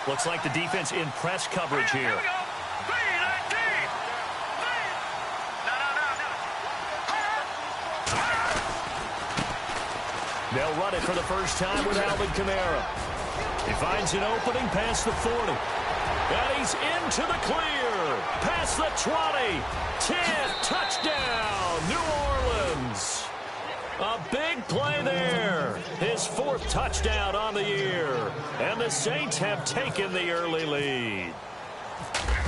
Looks like the defense in press coverage here. They'll run it for the first time with Alvin Kamara. He finds an opening past the 40. And he's into the clear. Past the 20. 10. Touchdown, New Orleans. A big play there. His 4th touchdown on the year. And the Saints have taken the early lead.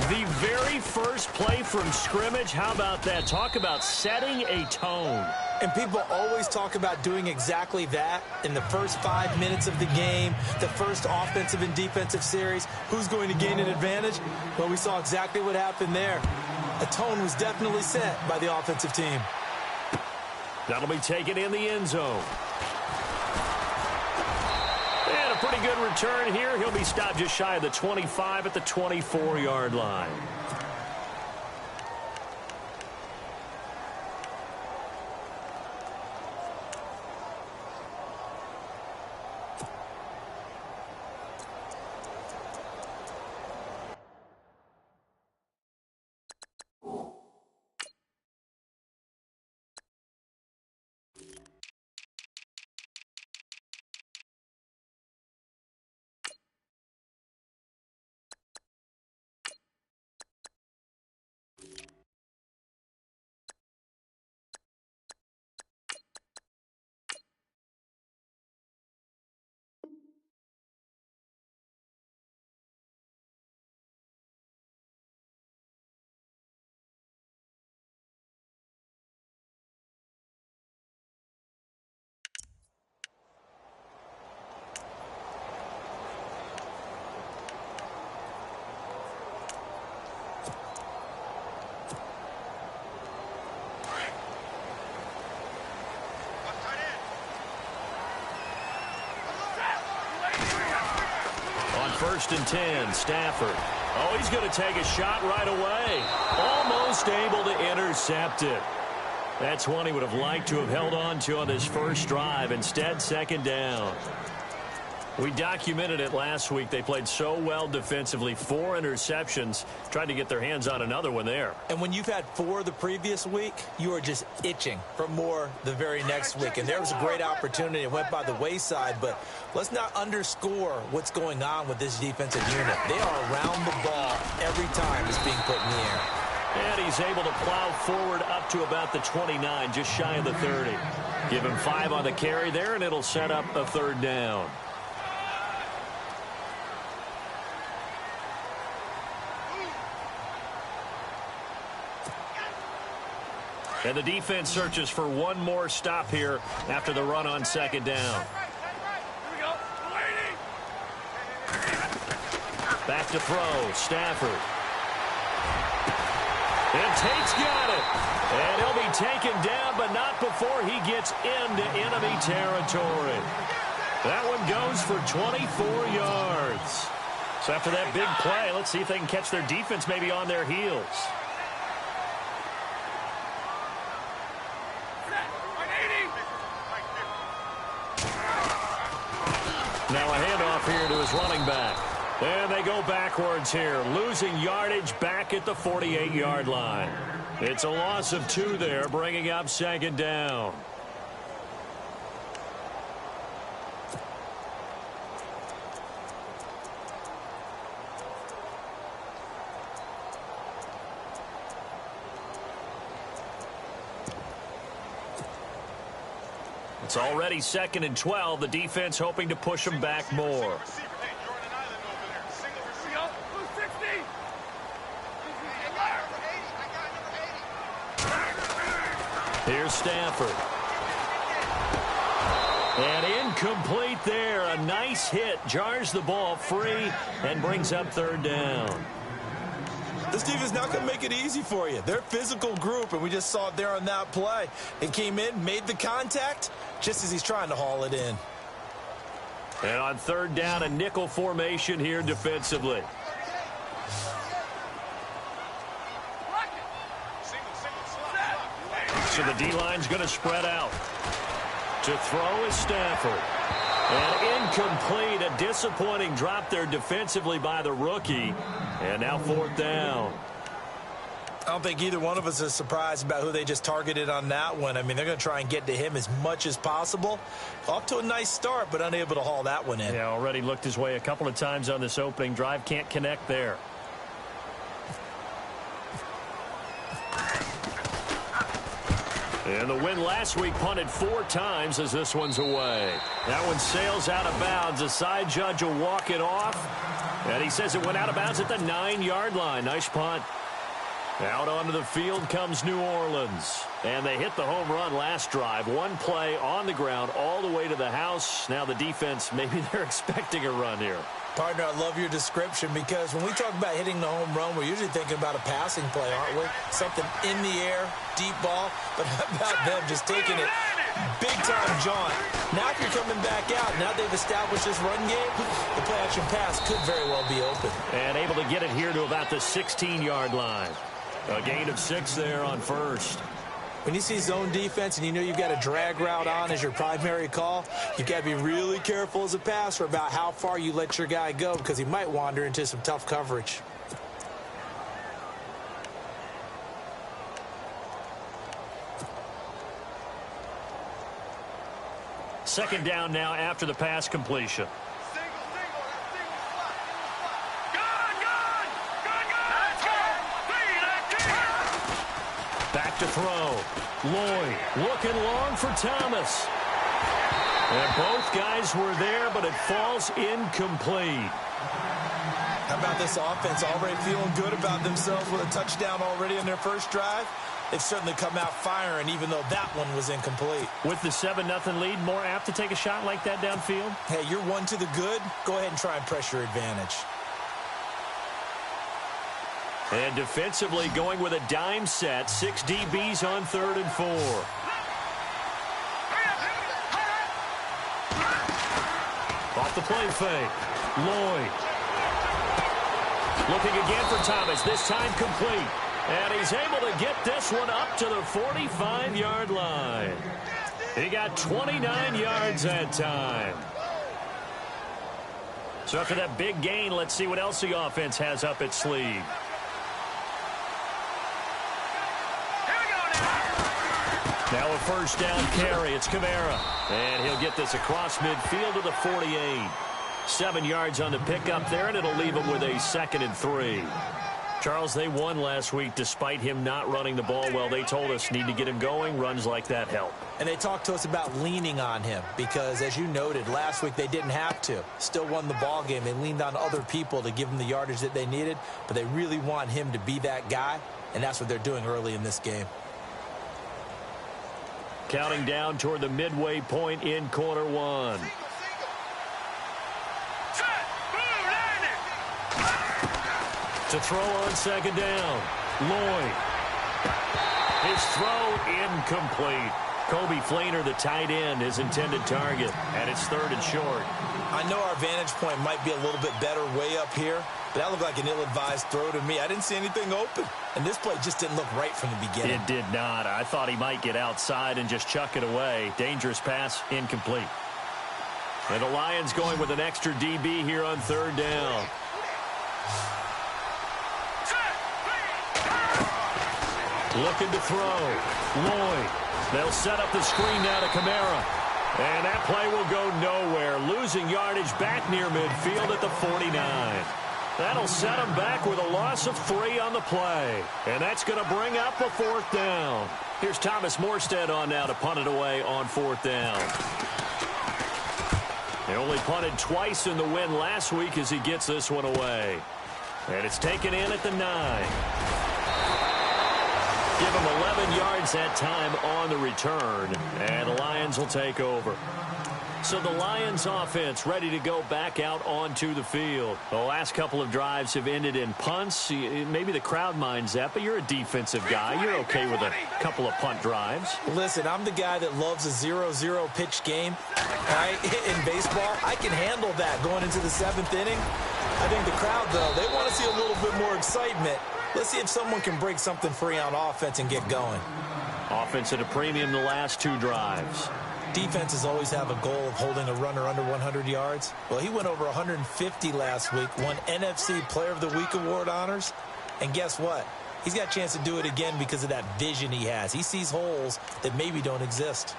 The very first play from scrimmage, how about that? Talk about setting a tone. And people always talk about doing exactly that in the first 5 minutes of the game, the first offensive and defensive series. Who's going to gain an advantage? Well, we saw exactly what happened there. A tone was definitely set by the offensive team. That'll be taken in the end zone. And a pretty good return here. He'll be stopped just shy of the 25 at the 24-yard line. First and 10, Stafford. Oh, he's going to take a shot right away. Almost able to intercept it. That's one he would have liked to have held on to on his first drive. Instead, second down. We documented it last week. They played so well defensively. 4 interceptions. Tried to get their hands on another one there. And when you've had 4 the previous week, you are just itching for more the very next week. And there was a great opportunity. It went by the wayside. But let's not underscore what's going on with this defensive unit. They are around the ball every time it's being put in the air. And he's able to plow forward up to about the 29, just shy of the 30. Give him 5 on the carry there, and it'll set up a third down. And the defense searches for one more stop here after the run on second down. Back to throw, Stafford. And Tate's got it. And he'll be taken down, but not before he gets into enemy territory. That one goes for 24 yards. So after that big play, let's see if they can catch their defense maybe on their heels. Now a handoff here to his running back. And they go backwards here, losing yardage back at the 48-yard line. It's a loss of 2 there, bringing up second down. It's already 2nd and 12. The defense hoping to push them back more. Here's Stafford. And incomplete there. A nice hit. Jars the ball free and brings up third down. This defense not going to make it easy for you. They're a physical group, and we just saw it there on that play. It came in, made the contact, just as he's trying to haul it in. And on third down, a nickel formation here defensively. So the D-line's going to spread out. To throw is Stafford. And incomplete, a disappointing drop there defensively by the rookie. And now 4th down. I don't think either one of us is surprised about who they just targeted on that one. I mean, they're going to try and get to him as much as possible. Off to a nice start, but unable to haul that one in. Yeah, already looked his way a couple of times on this opening drive. Can't connect there. And the win last week punted 4 times as this one's away. That one sails out of bounds. A side judge will walk it off. And he says it went out of bounds at the 9-yard line. Nice punt. Out onto the field comes New Orleans. And they hit the home run last drive. One play on the ground all the way to the house. Now the defense, maybe they're expecting a run here. Partner, I love your description because when we talk about hitting the home run, we're usually thinking about a passing play, aren't we? Something in the air, deep ball. But how about them just taking it big-time jaunt? Now if you're coming back out, now they've established this run game, the play-action pass could very well be open. And able to get it here to about the 16-yard line. A gain of 6 there on first. When you see zone defense and you know you've got a drag route on as your primary call, you've got to be really careful as a passer about how far you let your guy go because he might wander into some tough coverage. Second down now after the pass completion. Back to throw. Lloyd looking long for Thomas. And both guys were there, but it falls incomplete. How about this offense already feeling good about themselves with a touchdown already in their first drive? They've certainly come out firing, even though that one was incomplete. With the 7-0 lead, more apt to take a shot like that downfield? Hey, you're one to the good. Go ahead and try and press your advantage. And defensively going with a dime set. 6 DBs on 3rd and 4. Off the play fake. Lloyd. Looking again for Thomas. This time complete. And he's able to get this one up to the 45-yard line. He got 29 yards that time. So after that big gain, let's see what else the offense has up its sleeve. Now a first down carry. It's Kamara. And he'll get this across midfield to the 48. 7 yards on the pickup there, and it'll leave him with a 2nd and 3. Charles, they won last week despite him not running the ball well. They told us need to get him going. Runs like that help. And they talked to us about leaning on him because, as you noted, last week they didn't have to. Still won the ball game. They leaned on other people to give them the yardage that they needed, but they really want him to be that guy, and that's what they're doing early in this game. Counting down toward the midway point in quarter 1. To throw on 2nd down. Lloyd. His throw incomplete. Kobe Flainer, the tight end, his intended target. And it's 3rd and short. I know our vantage point might be a little bit better way up here, but that looked like an ill-advised throw to me. I didn't see anything open. And this play just didn't look right from the beginning. It did not. I thought he might get outside and just chuck it away. Dangerous pass, incomplete. And the Lions going with an extra DB here on 3rd down. Looking to throw. Lloyd. They'll set up the screen now to Kamara. And that play will go nowhere. Losing yardage back near midfield at the 49. That'll set them back with a loss of 3 on the play. And that's going to bring up a 4th down. Here's Thomas Morstead on now to punt it away on 4th down. They only punted twice in the win last week as he gets this one away. And it's taken in at the 9. Give him 11 yards that time on the return, and the Lions will take over. So the Lions offense ready to go back out onto the field. The last couple of drives have ended in punts. Maybe the crowd minds that, but you're a defensive guy. You're okay with a couple of punt drives. Listen, I'm the guy that loves a 0-0 pitch game. Right? In baseball, I can handle that going into the 7th inning. I think the crowd, though, they want to see a little bit more excitement. Let's see if someone can break something free on offense and get going. Offense at a premium the last 2 drives. Defenses always have a goal of holding a runner under 100 yards. Well, he went over 150 last week, won NFC Player of the Week award honors. And guess what? He's got a chance to do it again because of that vision he has. He sees holes that maybe don't exist.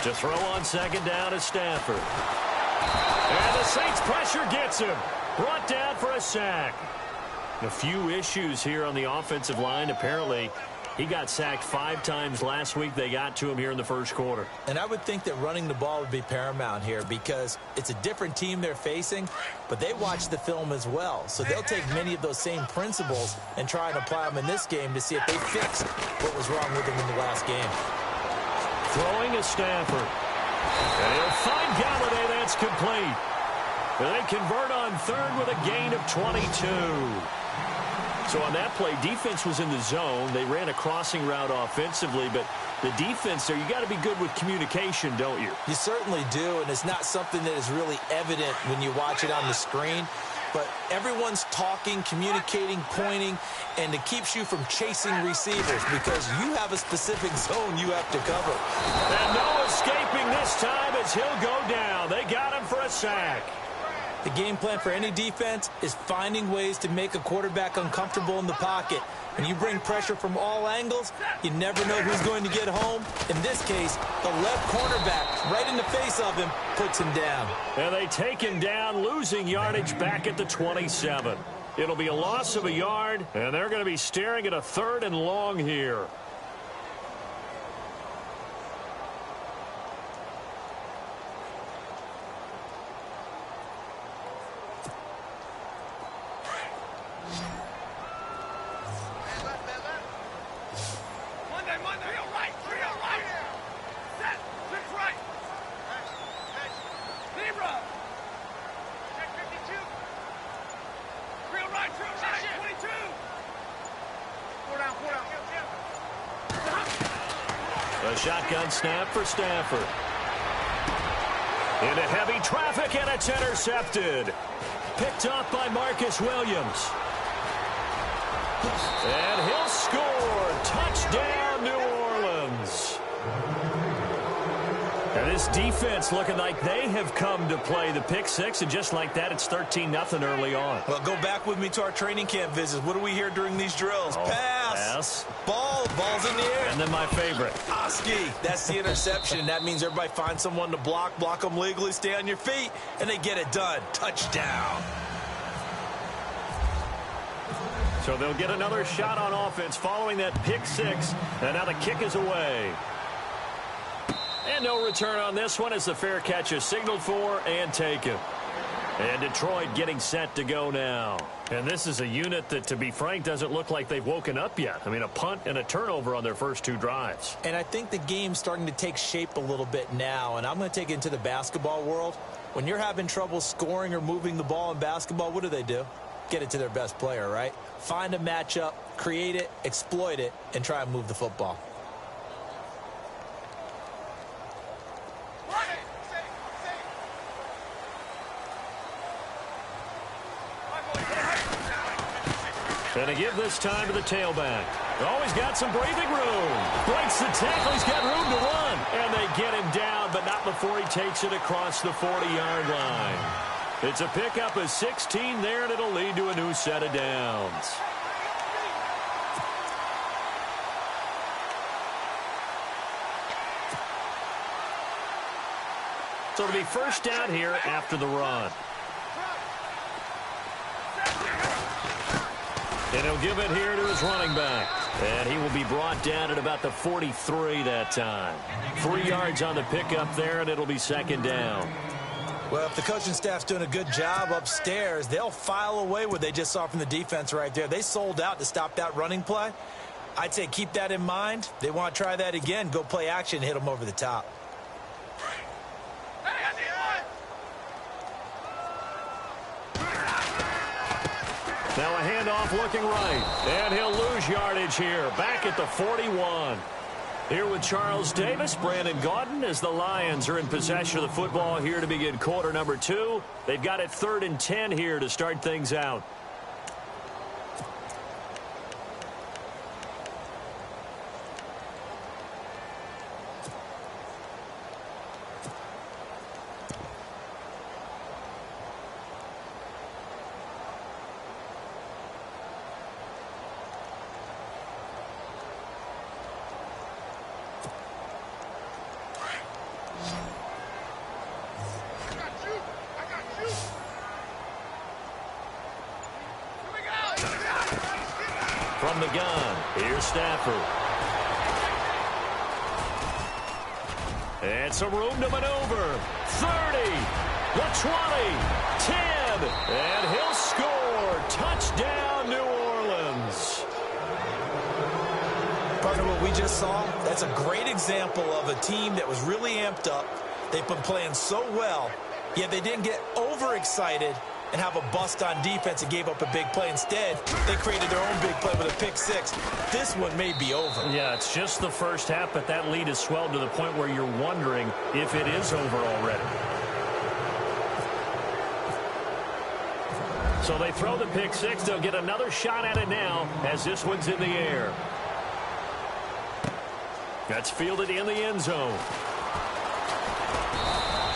To throw on second down is Stafford. And the Saints pressure gets him. Brought down for a sack. A few issues here on the offensive line. Apparently, he got sacked 5 times last week. They got to him here in the first quarter. And I would think that running the ball would be paramount here because it's a different team they're facing, but they watch the film as well. So they'll take many of those same principles and try and apply them in this game to see if they fixed what was wrong with them in the last game. Throwing is Stafford. And he'll find Galladay. That's complete. And they convert on third with a gain of 22. So on that play, defense was in the zone. They ran a crossing route offensively, but the defense there, you got to be good with communication, don't you? You certainly do, and it's not something that is really evident when you watch it on the screen. But everyone's talking, communicating, pointing, and it keeps you from chasing receivers because you have a specific zone you have to cover. And no escaping this time as he'll go down. They got him for a sack. The game plan for any defense is finding ways to make a quarterback uncomfortable in the pocket. When you bring pressure from all angles, you never know who's going to get home. In this case, the left cornerback, right in the face of him, puts him down. And they take him down, losing yardage back at the 27. It'll be a loss of a yard, and they're going to be staring at a 3rd and long here. A shotgun snap for Stafford. Into heavy traffic, and it's intercepted. Picked off by Marcus Williams. And he'll score. Touchdown, New Orleans. And this defense looking like they have come to play the pick six, and just like that, it's 13-0 early on. Well, go back with me to our training camp visits. What do we hear during these drills? Pass. Ball's in the air. And then my favorite. Oski. That's the interception. That means everybody finds someone to block them legally, stay on your feet, and they get it done. Touchdown. So they'll get another shot on offense following that pick six, and now the kick is away. And no return on this one as the fair catch is signaled for and taken. And Detroit getting set to go now. And this is a unit that, to be frank, doesn't look like they've woken up yet. I mean, a punt and a turnover on their first 2 drives. And I think the game's starting to take shape a little bit now, and I'm going to take it into the basketball world. When you're having trouble scoring or moving the ball in basketball, what do? Get it to their best player, right? Find a matchup, create it, exploit it, and try and move the football. And to give this time to the tailback. Always got some breathing room. Breaks the tackle. He's got room to run. And they get him down, but not before he takes it across the 40-yard line. It's a pickup of 16 there, and it'll lead to a new set of downs. So it'll be first down here after the run. And he'll give it here to his running back. And he will be brought down at about the 43 that time. 3 yards on the pickup there, and it'll be second down. Well, if the coaching staff's doing a good job upstairs, they'll file away what they just saw from the defense right there. They sold out to stop that running play. I'd say keep that in mind. They want to try that again. Go play action, hit them over the top. Now a handoff looking right, and he'll lose yardage here, back at the 41. Here with Charles Davis, Brandon Gaudin, as the Lions are in possession of the football here to begin quarter number 2. They've got it 3rd and 10 here to start things out. From the gun, here's Stafford. And some room to maneuver. 30, the 20, 10, and he'll score. Touchdown, New Orleans. Partner, what we just saw, that's a great example of a team that was really amped up. They've been playing so well, yet they didn't get overexcited and have a bust on defense and gave up a big play. Instead, they created their own big play with a pick six. This one may be over. Yeah, it's just the first half, but that lead has swelled to the point where you're wondering if it is over already. So they throw the pick six. They'll get another shot at it now as this one's in the air. That's fielded in the end zone.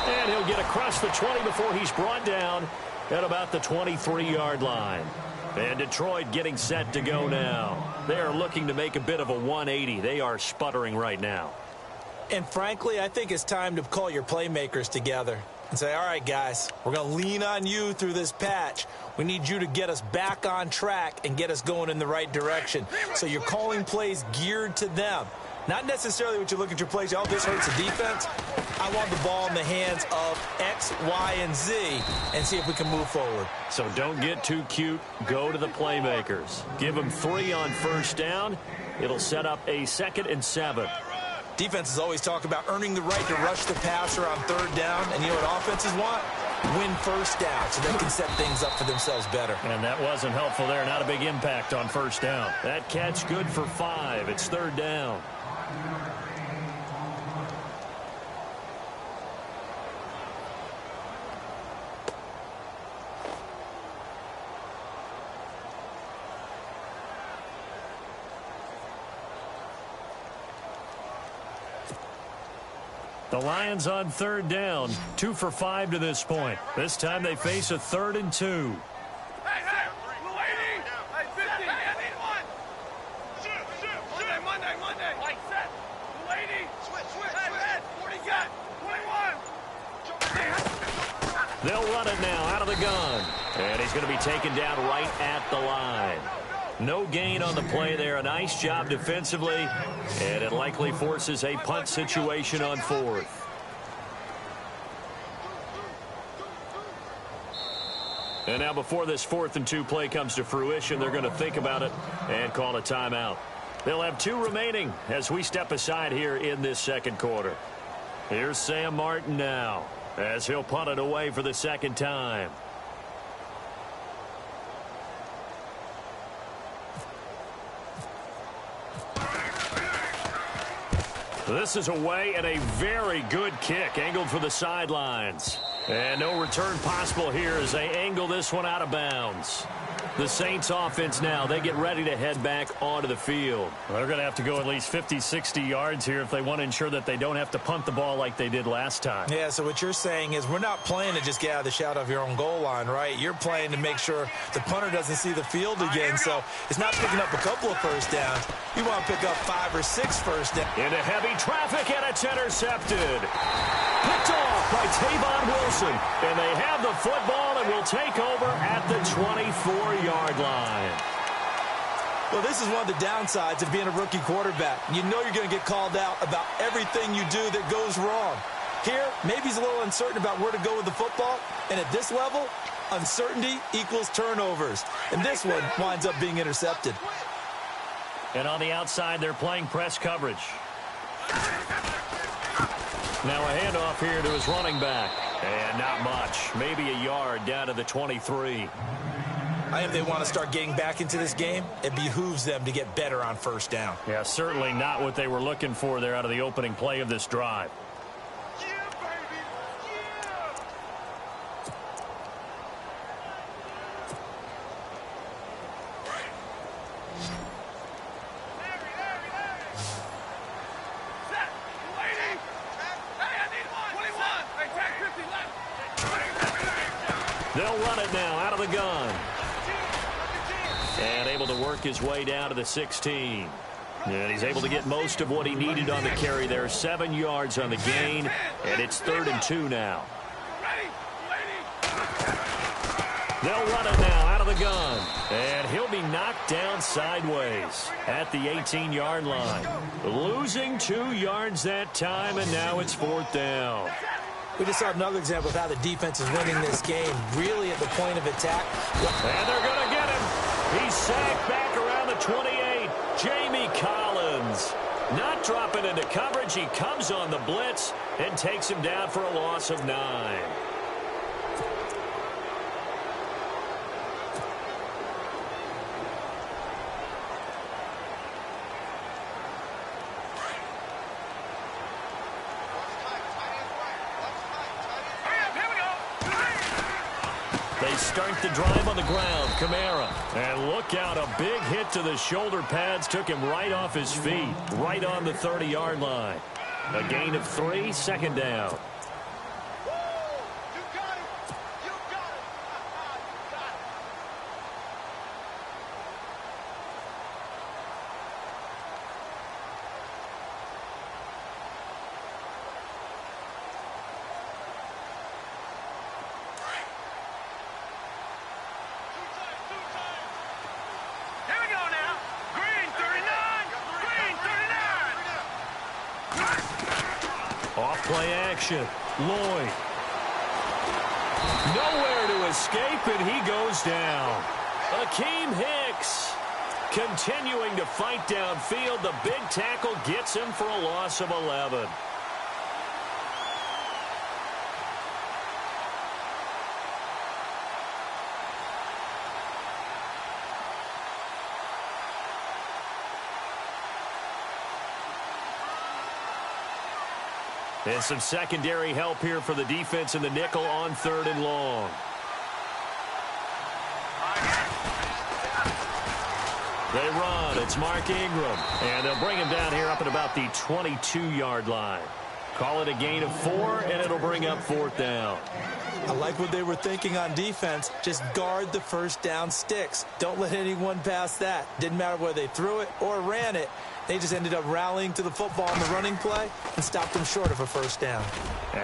And he'll get across the 20 before he's brought down at about the 23-yard line. And Detroit getting set to go now. They are looking to make a bit of a 180. They are sputtering right now. And frankly, I think it's time to call your playmakers together and say, all right, guys, we're going to lean on you through this patch. We need you to get us back on track and get us going in the right direction. So you're calling plays geared to them. Not necessarily what you look at your plays, oh, this hurts the defense. I want the ball in the hands of X, Y, and Z and see if we can move forward. So don't get too cute. Go to the playmakers. Give them 3 on first down. It'll set up a 2nd and 7. Defenses always talk about earning the right to rush the passer on 3rd down. And you know what offenses want? Win first down so they can set things up for themselves better. And that wasn't helpful there. Not a big impact on first down. That catch good for 5. It's 3rd down. The Lions on 3rd down, 2 for 5 to this point. This time they face a 3rd and 2. They'll run it now out of the gun. And he's going to be taken down right at the line. No gain on the play there. A nice job defensively. And it likely forces a punt situation on 4th. And now before this 4th and 2 play comes to fruition, they're going to think about it and call a timeout. They'll have 2 remaining as we step aside here in this 2nd quarter. Here's Sam Martin now as he'll punt it away for the 2nd time. This is away and a very good kick angled for the sidelines. And no return possible here as they angle this one out of bounds. The Saints offense now, they get ready to head back onto the field. Well, they're going to have to go at least 50, 60 yards here if they want to ensure that they don't have to punt the ball like they did last time. Yeah, so what you're saying is we're not playing to just get out of the shadow of your own goal line, right? You're playing to make sure the punter doesn't see the field again. So it's not picking up a couple of first downs. You want to pick up 5 or 6 first downs. Into heavy traffic, and it's intercepted. Picked off by Tavon Wilson. And they have the football and will take over at the 24-yard line. Well, this is one of the downsides of being a rookie quarterback. You know you're going to get called out about everything you do that goes wrong. Here, maybe he's a little uncertain about where to go with the football. And at this level, uncertainty equals turnovers. And this one winds up being intercepted. And on the outside, they're playing press coverage. Now a handoff here to his running back. And not much. Maybe a yard down to the 23. I think if they want to start getting back into this game, it behooves them to get better on first down. Yeah, certainly not what they were looking for there out of the opening play of this drive. They'll run it now out of the gun. And able to work his way down to the 16. And he's able to get most of what he needed on the carry there. 7 yards on the gain. And it's 3rd and 2 now. They'll run it now out of the gun. And he'll be knocked down sideways at the 18-yard line. Losing 2 yards that time, and now it's 4th down. We just saw another example of how the defense is winning this game, really at the point of attack. And they're going to get him. He's sacked back around the 28. Jamie Collins not dropping into coverage. He comes on the blitz and takes him down for a loss of 9. They start the drive on the ground. Kamara. And look out, a big hit to the shoulder pads. Took him right off his feet. Right on the 30-yard line. A gain of 3, 2nd down. Off-play action. Lloyd. Nowhere to escape, and he goes down. Akeem Hicks continuing to fight downfield. The big tackle gets him for a loss of 11. And some secondary help here for the defense in the nickel on 3rd and long. They run. It's Mark Ingram. And they'll bring him down here up at about the 22-yard line. Call it a gain of 4, and it'll bring up 4th down. I like what they were thinking on defense. Just guard the first down sticks. Don't let anyone pass that. Didn't matter whether they threw it or ran it. They just ended up rallying to the football on the running play and stopped them short of a first down.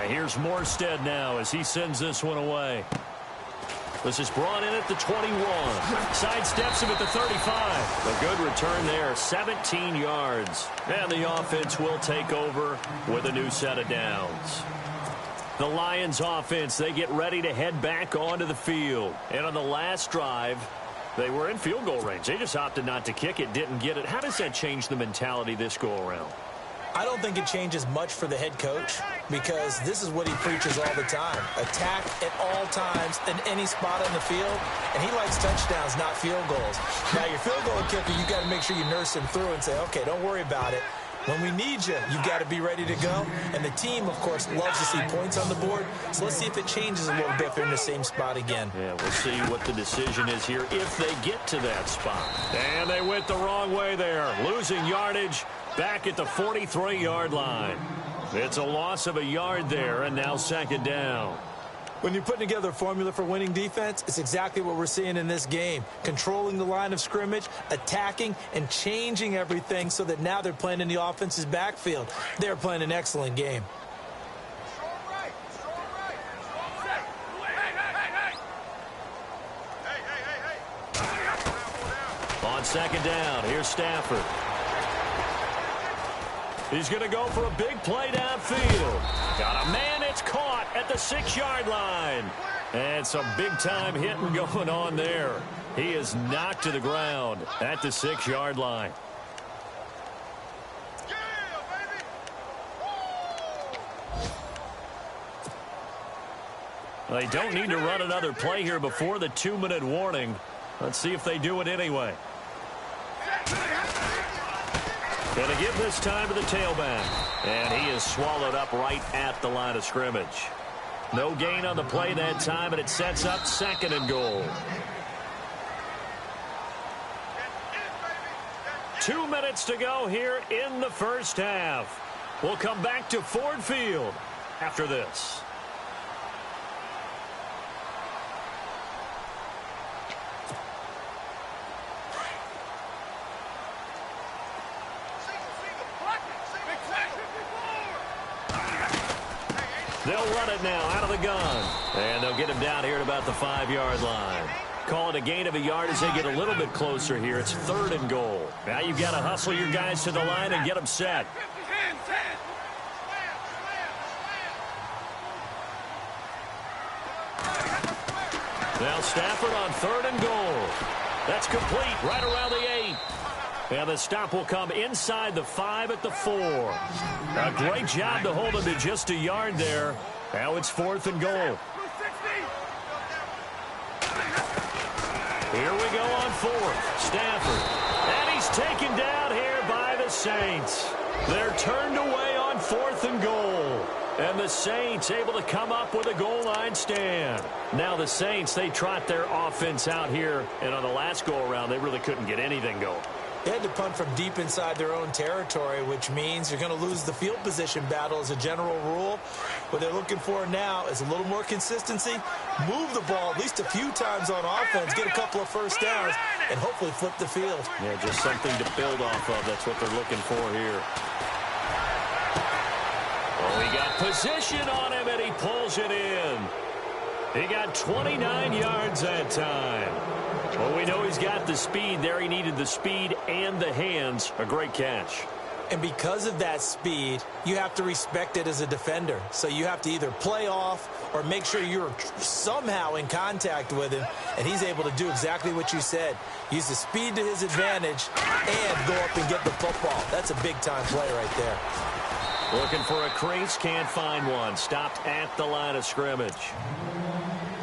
Here's Morstead now as he sends this one away. This is brought in at the 21. Sidesteps him at the 35. A good return there, 17 yards. And the offense will take over with a new set of downs. The Lions offense, they get ready to head back onto the field. And on the last drive, they were in field goal range. They just opted not to kick it, didn't get it. How does that change the mentality this go-around? I don't think it changes much for the head coach because this is what he preaches all the time. Attack at all times in any spot on the field, and he likes touchdowns, not field goals. Now, your field goal kicker, you got to make sure you nurse him through and say, okay, don't worry about it. When we need you, you've got to be ready to go. And the team, of course, loves to see points on the board. So let's see if it changes a little bit if they're in the same spot again. Yeah, we'll see what the decision is here if they get to that spot. And they went the wrong way there. Losing yardage back at the 43-yard line. It's a loss of a yard there, and now 2nd down. When you're putting together a formula for winning defense, it's exactly what we're seeing in this game. Controlling the line of scrimmage, attacking, and changing everything so that now they're playing in the offense's backfield. They're playing an excellent game. On 2nd down, here's Stafford. He's going to go for a big play downfield. Got a man, it's caught at the 6-yard line. And some big-time hitting going on there. He is knocked to the ground at the 6-yard line. They don't need to run another play here before the 2-minute warning. Let's see if they do it anyway. Going to give this time to the tailback. And he is swallowed up right at the line of scrimmage. No gain on the play that time, and it sets up 2nd and goal. 2 minutes to go here in the first half. We'll come back to Ford Field after this. They'll run it now out of the gun. And they'll get him down here at about the 5-yard line. Call it a gain of a yard as they get a little bit closer here. It's 3rd and goal. Now you've got to hustle your guys to the line and get them set. Now Stafford on 3rd and goal. That's complete right around the 8. And the stop will come inside the 5 at the 4. A great job to hold him to just a yard there. Now it's 4th and goal. Here we go on 4th. Stafford. And he's taken down here by the Saints. They're turned away on 4th and goal. And the Saints able to come up with a goal line stand. Now the Saints, they trot their offense out here. And on the last go-around, they really couldn't get anything going. They had to punt from deep inside their own territory, which means you're going to lose the field position battle as a general rule. What they're looking for now is a little more consistency, move the ball at least a few times on offense, get a couple of first downs, and hopefully flip the field. Yeah, just something to build off of. That's what they're looking for here. Oh, he got position on him, and he pulls it in. He got 29 yards that time. Well, we know he's got the speed there. He needed the speed and the hands. A great catch. And because of that speed, you have to respect it as a defender. So you have to either play off or make sure you're somehow in contact with him. And he's able to do exactly what you said. Use the speed to his advantage and go up and get the football. That's a big-time play right there. Looking for a crease, can't find one. Stopped at the line of scrimmage.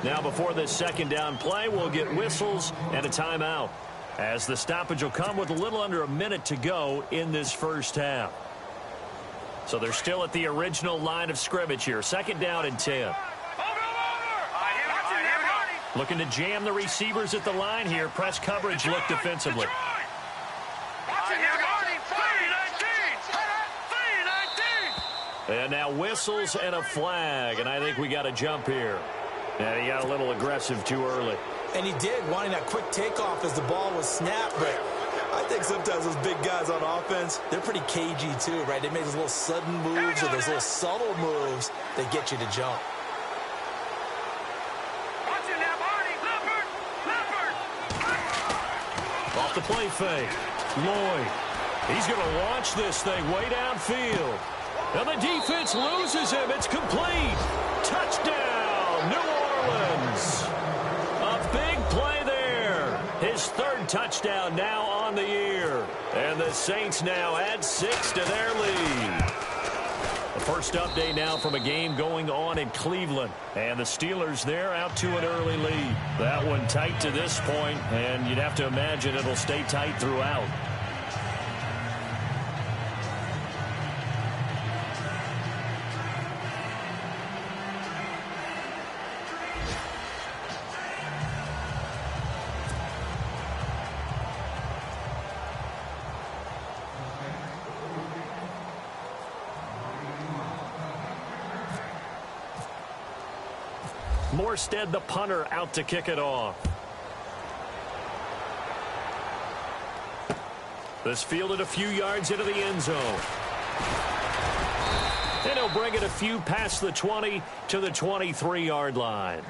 Now before this 2nd down play, we'll get whistles and a timeout, as the stoppage will come with a little under a minute to go in this first half. So they're still at the original line of scrimmage here. 2nd down and 10. Looking to jam the receivers at the line here. Press coverage look defensively. And now whistles and a flag, and I think we got a jump here. And he got a little aggressive too early. And he did, wanting that quick takeoff as the ball was snapped. But I think sometimes those big guys on offense, they're pretty cagey too, right? They make those little sudden moves or those little subtle moves that get you to jump. Off the play fake. Lloyd. He's going to launch this thing way downfield. And the defense loses him. It's complete. Touchdown, New Orleans. A big play there. His 3rd touchdown now on the year. And the Saints now add 6 to their lead. The first update now from a game going on in Cleveland. And the Steelers there out to an early lead. That one tight to this point, and you'd have to imagine it'll stay tight throughout. Morstead, the punter, out to kick it off. This fielded a few yards into the end zone. And he'll bring it a few past the 20 to the 23-yard line.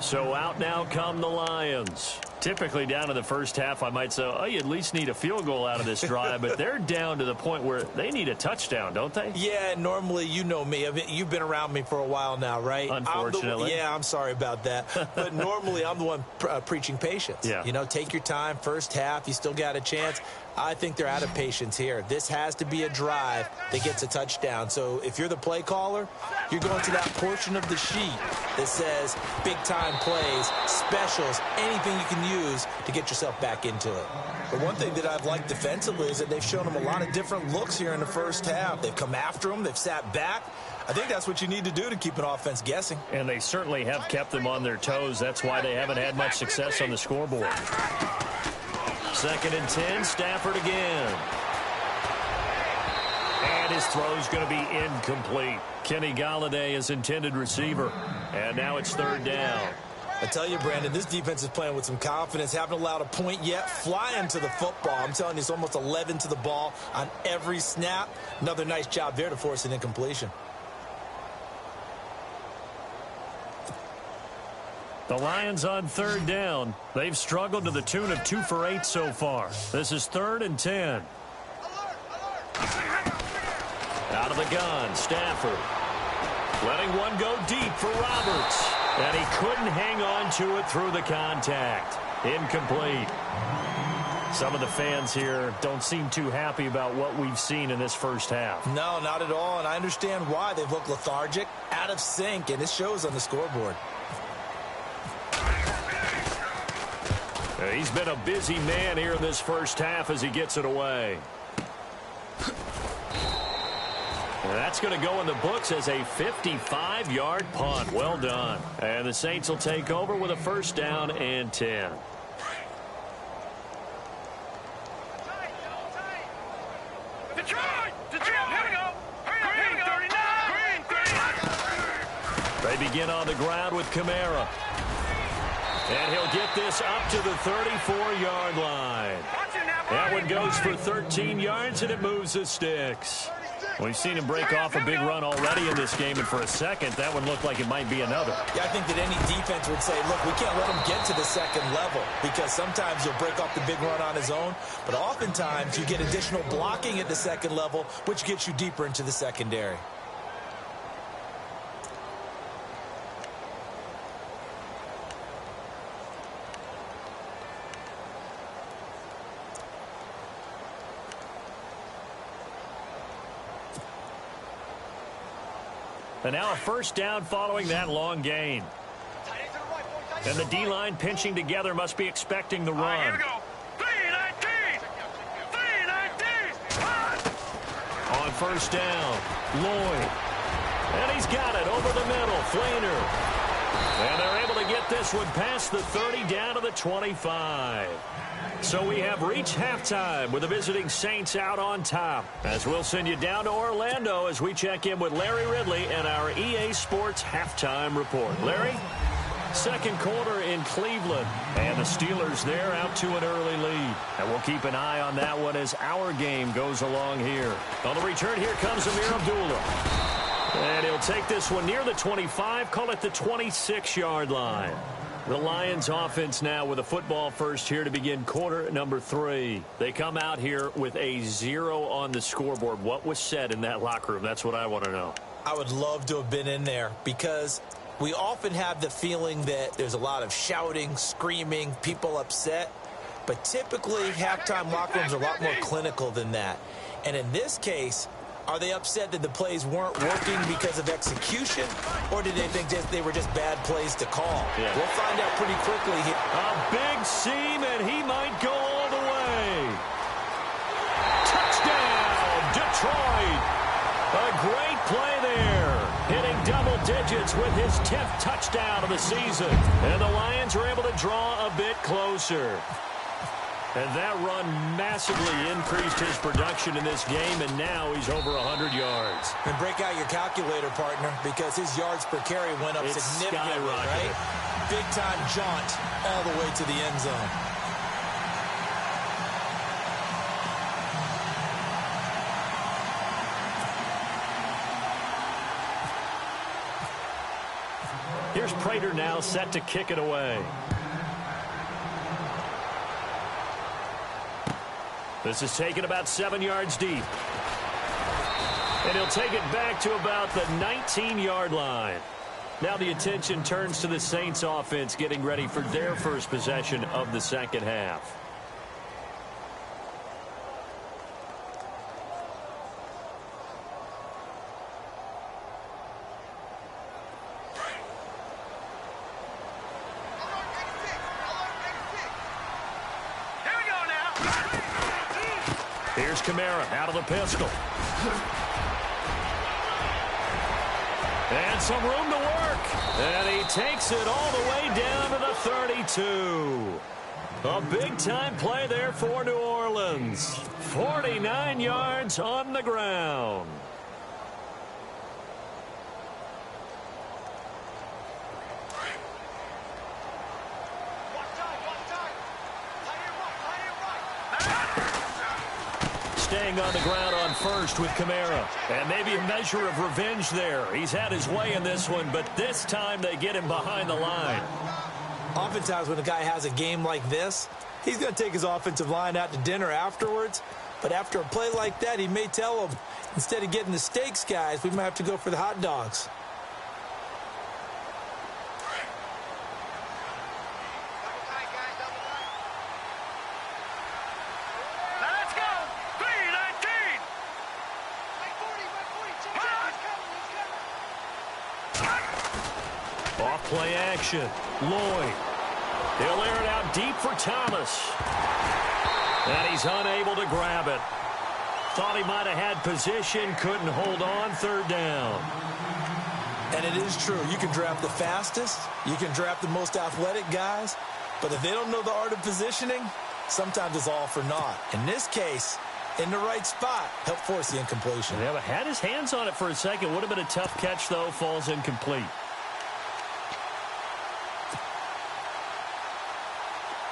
So out now come the Lions. Typically down in the first half, I might say, oh, you at least need a field goal out of this drive. But they're down to the point where they need a touchdown, don't they? Yeah, normally, you know me. I mean, you've been around me for a while now, right? Unfortunately. I'm sorry about that. But normally, I'm the one preaching patience. Yeah. You know, take your time. First half, you still got a chance. I think they're out of patience here. This has to be a drive that gets a touchdown. So if you're the play caller, you're going to that portion of the sheet that says big-time plays, specials, anything you can use to get yourself back into it. But one thing that I've liked defensively is that they've shown them a lot of different looks here in the first half. They've come after them. They've sat back. I think that's what you need to do to keep an offense guessing. And they certainly have kept them on their toes. That's why they haven't had much success on the scoreboard. 2nd and 10, Stafford again. And his throw's going to be incomplete. Kenny Golladay is intended receiver. And now it's 3rd down. I tell you, Brandon, this defense is playing with some confidence. Haven't allowed a point yet. Flying to the football. I'm telling you, it's almost 11 to the ball on every snap. Another nice job there to force an incompletion. The Lions on 3rd down. They've struggled to the tune of 2 for 8 so far. This is 3rd and 10. Out of the gun, Stafford. Letting one go deep for Roberts. And he couldn't hang on to it through the contact. Incomplete. Some of the fans here don't seem too happy about what we've seen in this first half. No, not at all. And I understand why. They've looked lethargic, out of sync, and it shows on the scoreboard. He's been a busy man here in this first half as he gets it away. And that's going to go in the books as a 55-yard punt. Well done. And the Saints will take over with a 1st down and 10. They begin on the ground with Kamara. And he'll get this up to the 34-yard line. That one goes for 13 yards, and it moves the sticks. We've seen him break off a big run already in this game, and for a second, that one looked like it might be another. Yeah, I think that any defense would say, look, we can't let him get to the 2nd level, because sometimes he'll break off the big run on his own, but oftentimes you get additional blocking at the 2nd level, which gets you deeper into the secondary. And now a 1st down following that long gain. And the D-line pinching together must be expecting the run. Here we go. 3-19. 3-19. On 1st down, Lloyd. And he's got it over the middle, Flainer. And they're able to get this one past the 30 down to the 25. So we have reached halftime with the visiting Saints out on top. As we'll send you down to Orlando as we check in with Larry Ridley and our EA Sports Halftime Report. Larry, 2nd quarter in Cleveland. And the Steelers there out to an early lead. And we'll keep an eye on that one as our game goes along here. On the return, here comes Amir Abdullah. And he'll take this one near the 25, call it the 26-yard line. The Lions offense now with a football first here to begin quarter number 3. They come out here with a 0 on the scoreboard. What was said in that locker room? That's what I want to know. I would love to have been in there because we often have the feeling that there's a lot of shouting, screaming, people upset. But typically, halftime locker rooms are a lot more clinical than that. And in this case, are they upset that the plays weren't working because of execution, or did they think they were just bad plays to call? Yeah. We'll find out pretty quickly here. A big seam, and he might go all the way. Touchdown, Detroit. A great play there. Hitting double digits with his 10th touchdown of the season. And the Lions are able to draw a bit closer. And that run massively increased his production in this game, and now he's over 100 yards. And break out your calculator, partner, because his yards per carry went up significantly, right? Big-time jaunt all the way to the end zone. Here's Prater now set to kick it away. This is taken about 7 yards deep. And he'll take it back to about the 19-yard line. Now the attention turns to the Saints offense getting ready for their first possession of the second half. Here's Kamara out of the pistol. And some room to work. And he takes it all the way down to the 32. A big-time play there for New Orleans. 49 yards on the ground. Staying on the ground on first with Kamara. And maybe a measure of revenge there. He's had his way in this one, but this time they get him behind the line. Oftentimes when a guy has a game like this, he's going to take his offensive line out to dinner afterwards. But after a play like that, he may tell them, instead of getting the steaks, guys, we might have to go for the hot dogs. Play action. Lloyd. He'll air it out deep for Thomas. And he's unable to grab it. Thought he might have had position. Couldn't hold on. Third down. And it is true. You can draft the fastest. You can draft the most athletic guys. But if they don't know the art of positioning, sometimes it's all for naught. In this case, in the right spot, helped force the incompletion. Yeah, but had his hands on it for a second. Would have been a tough catch, though. Falls incomplete.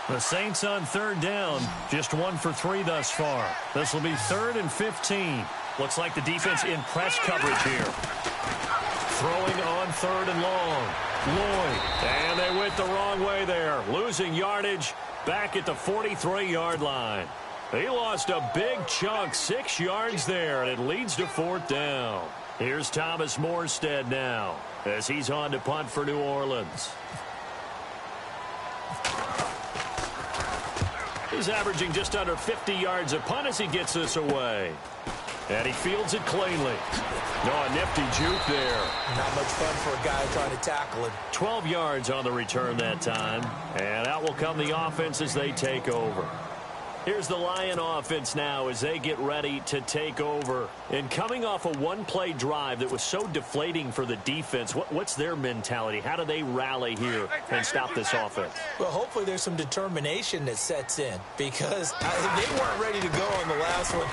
The Saints on third down, just 1 for 3 thus far. This will be 3rd and 15. Looks like the defense in press coverage here. Throwing on 3rd and long. Lloyd, and they went the wrong way there. Losing yardage back at the 43-yard line. He lost a big chunk, 6 yards there, and it leads to 4th down. Here's Thomas Morstead now as he's on to punt for New Orleans. He's averaging just under 50 yards a punt as he gets this away. And he fields it cleanly. No, a nifty juke there. Not much fun for a guy trying to tackle it. 12 yards on the return that time. And out will come the offense as they take over. Here's the Lion offense now as they get ready to take over. And coming off a one-play drive that was so deflating for the defense, what's their mentality? How do they rally here and stop this offense? Well, hopefully there's some determination that sets in because they weren't ready to go on the last one.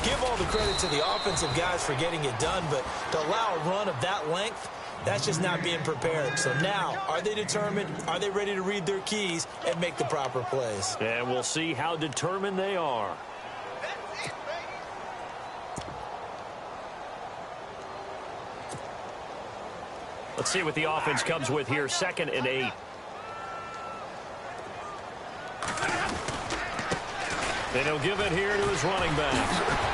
Give all the credit to the offensive guys for getting it done, but to allow a run of that length, that's just not being prepared. So now, are they determined? Are they ready to read their keys and make the proper plays? And we'll see how determined they are. Let's see what the offense comes with here. 2nd and 8. And he'll give it here to his running back.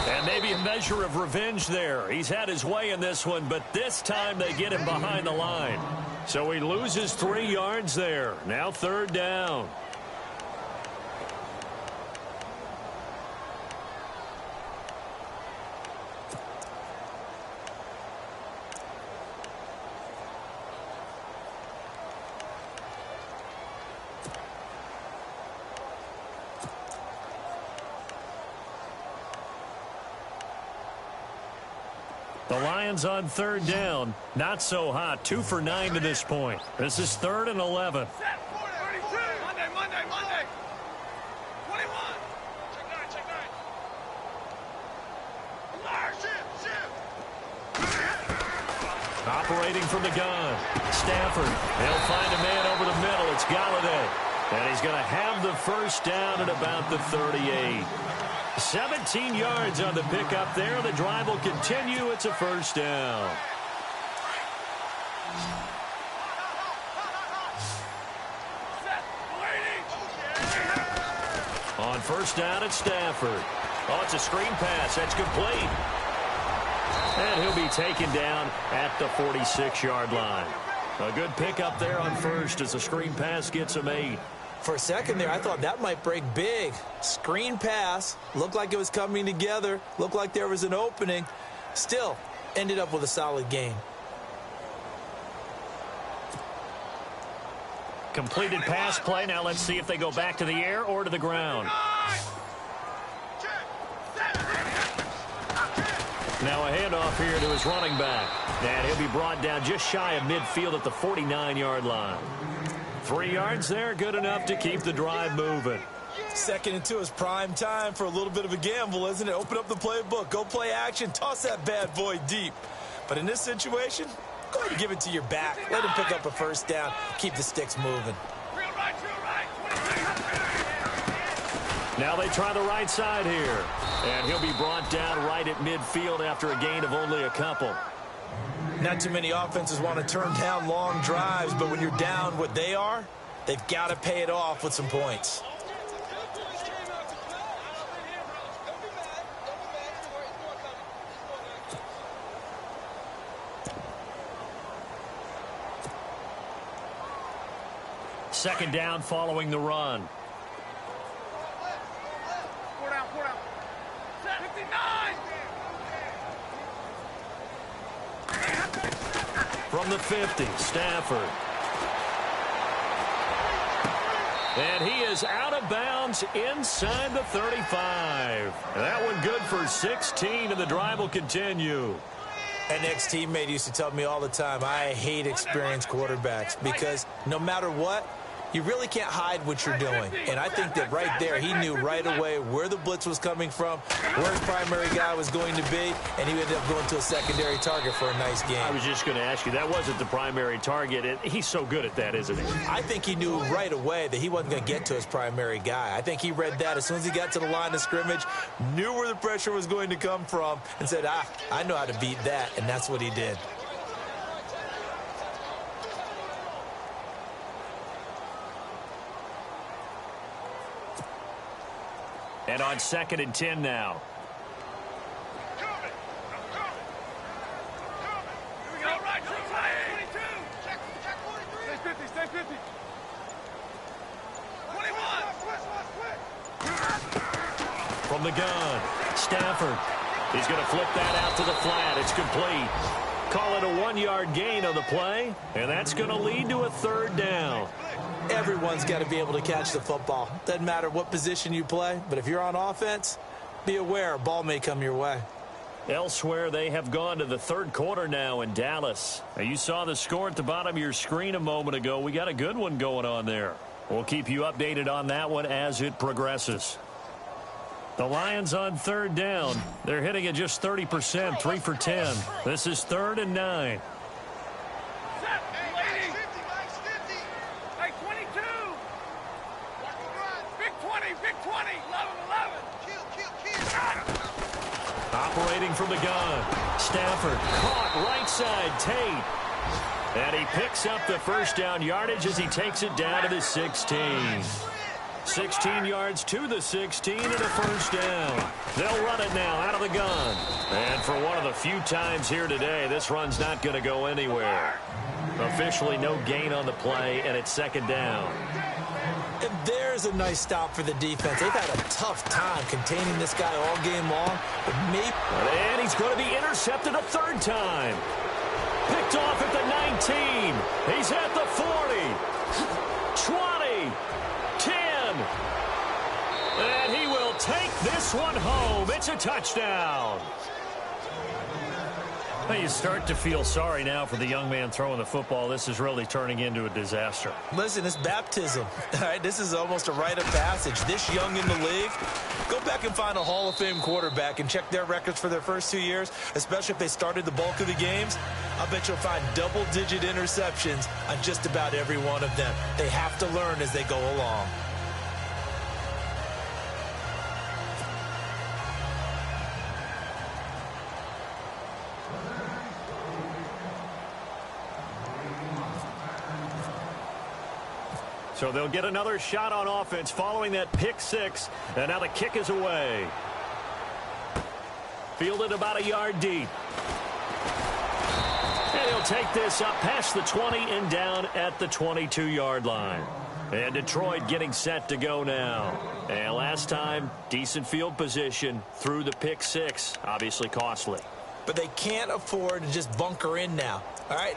And maybe a measure of revenge there. He's had his way in this one, but this time they get him behind the line. So he loses 3 yards there. Now 3rd down. The Lions on 3rd down. Not so hot. 2 for 9 to this point. This is 3rd and 11. Monday. 21. Check 9. Operating from the gun. Stafford. They'll find a man over the middle. It's Galladay. And he's going to have the first down at about the 38. 17 yards on the pickup there. The drive will continue. It's a 1st down. On 1st down, it's Stafford. Oh, it's a screen pass. That's complete. And he'll be taken down at the 46-yard line. A good pickup there on 1st as the screen pass gets him 8. For a second there, I thought that might break big. Screen pass. Looked like it was coming together. Looked like there was an opening. Still, ended up with a solid game. Completed pass play. Now let's see if they go back to the air or to the ground. Now a handoff here to his running back. And he'll be brought down just shy of midfield at the 49-yard line. 3 yards there, good enough to keep the drive moving. 2nd and 2 is prime time for a little bit of a gamble, isn't it? Open up the playbook, go play action, toss that bad boy deep. But in this situation, go ahead and give it to your back. Let him pick up a first down, keep the sticks moving. Now they try the right side here. And he'll be brought down right at midfield after a gain of only a couple. Not too many offenses want to turn down long drives, but when you're down what they are, they've got to pay it off with some points. Second down following the run. 4 down, 4 down. 59! From the 50, Stafford. And he is out of bounds inside the 35. That one good for 16, and the drive will continue. An ex-teammate used to tell me all the time, I hate experienced quarterbacks because no matter what, you really can't hide what you're doing. And I think that right there, he knew right away where the blitz was coming from, where his primary guy was going to be, and he ended up going to a secondary target for a nice game. I was just going to ask you, that wasn't the primary target. And he's so good at that, isn't he? I think he knew right away that he wasn't going to get to his primary guy. I think he read that as soon as he got to the line of scrimmage, knew where the pressure was going to come from, and said, I know how to beat that, and that's what he did. And on 2nd and 10 now. Coming. Here we go. Right, 22. Check 43. Stay 50. 21. From the gun, Stafford. He's going to flip that out to the flat. It's complete. Call it a 1-yard gain on the play, and that's going to lead to a 3rd down. Everyone's got to be able to catch the football. Doesn't matter what position you play, but if you're on offense, be aware a ball may come your way. Elsewhere, they have gone to the 3rd quarter now in Dallas. Now, you saw the score at the bottom of your screen a moment ago. We got a good one going on there. We'll keep you updated on that one as it progresses. The Lions on 3rd down. They're hitting at just 30%, 3 for 10. This is 3rd and 9. Operating from the gun. Stafford caught right side. Tate. And he picks up the first down yardage as he takes it down to the 16. 16 yards to the 16 and a first down. They'll run it now out of the gun. And for one of the few times here today, this run's not going to go anywhere. Officially no gain on the play, and it's 2nd down. And there's a nice stop for the defense. They've had a tough time containing this guy all game long. But maybe... And he's going to be intercepted a 3rd time. Picked off at the 19. He's at the 40. 20. 10. And he will take this one home. It's a touchdown. Well, you start to feel sorry now for the young man throwing the football. This is really turning into a disaster. Listen, it's baptism. All right, this is almost a rite of passage. This young in the league, go back and find a Hall of Fame quarterback and check their records for their first 2 years, especially if they started the bulk of the games. I bet you'll find double-digit interceptions on just about every one of them. They have to learn as they go along. So they'll get another shot on offense following that pick 6. And now the kick is away. Fielded about a yard deep. And he'll take this up past the 20 and down at the 22-yard line. And Detroit getting set to go now. And last time, decent field position through the pick 6. Obviously costly. but they can't afford to just bunker in now. All right,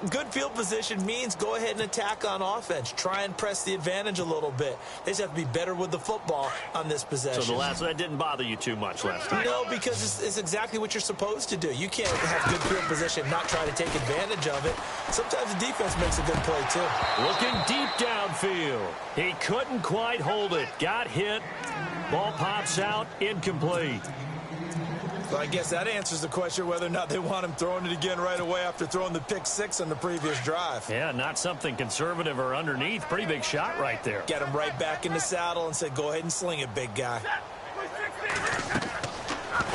good field position means go ahead and attack on offense. Try and press the advantage a little bit. They just have to be better with the football on this possession. So that didn't bother you too much last time? No, because it's exactly what you're supposed to do. You can't have good field position and not try to take advantage of it. Sometimes the defense makes a good play, too. Looking deep downfield. He couldn't quite hold it. Got hit. Ball pops out. Incomplete. Well, I guess that answers the question whether or not they want him throwing it again right away after throwing the pick six on the previous drive. Yeah, not something conservative or underneath. Pretty big shot right there. Get him right back in the saddle and say, go ahead and sling it, big guy.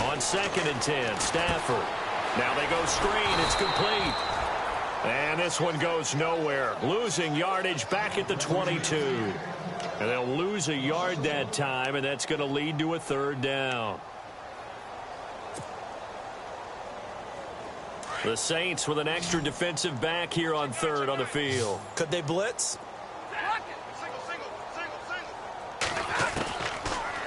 On 2nd and 10, Stafford. Now they go screen. It's complete. And this one goes nowhere. Losing yardage back at the 22. And they'll lose a yard that time, and that's going to lead to a 3rd down. The Saints with an extra defensive back here on 3rd on the field. Could they blitz?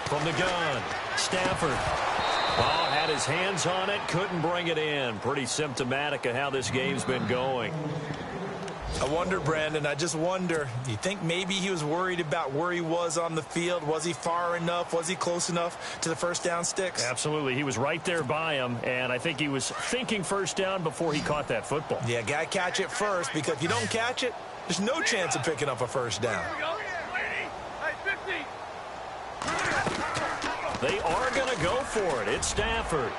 From the gun, Stafford. Oh, had his hands on it, couldn't bring it in. Pretty symptomatic of how this game's been going. I wonder, Brandon, I just wonder, do you think maybe he was worried about where he was on the field? Was he far enough? Was he close enough to the first down sticks? Absolutely. He was right there by him, and I think he was thinking first down before he caught that football. Yeah, got to catch it first, because if you don't catch it, there's no chance of picking up a first down. They are going to go for it. It's Stafford.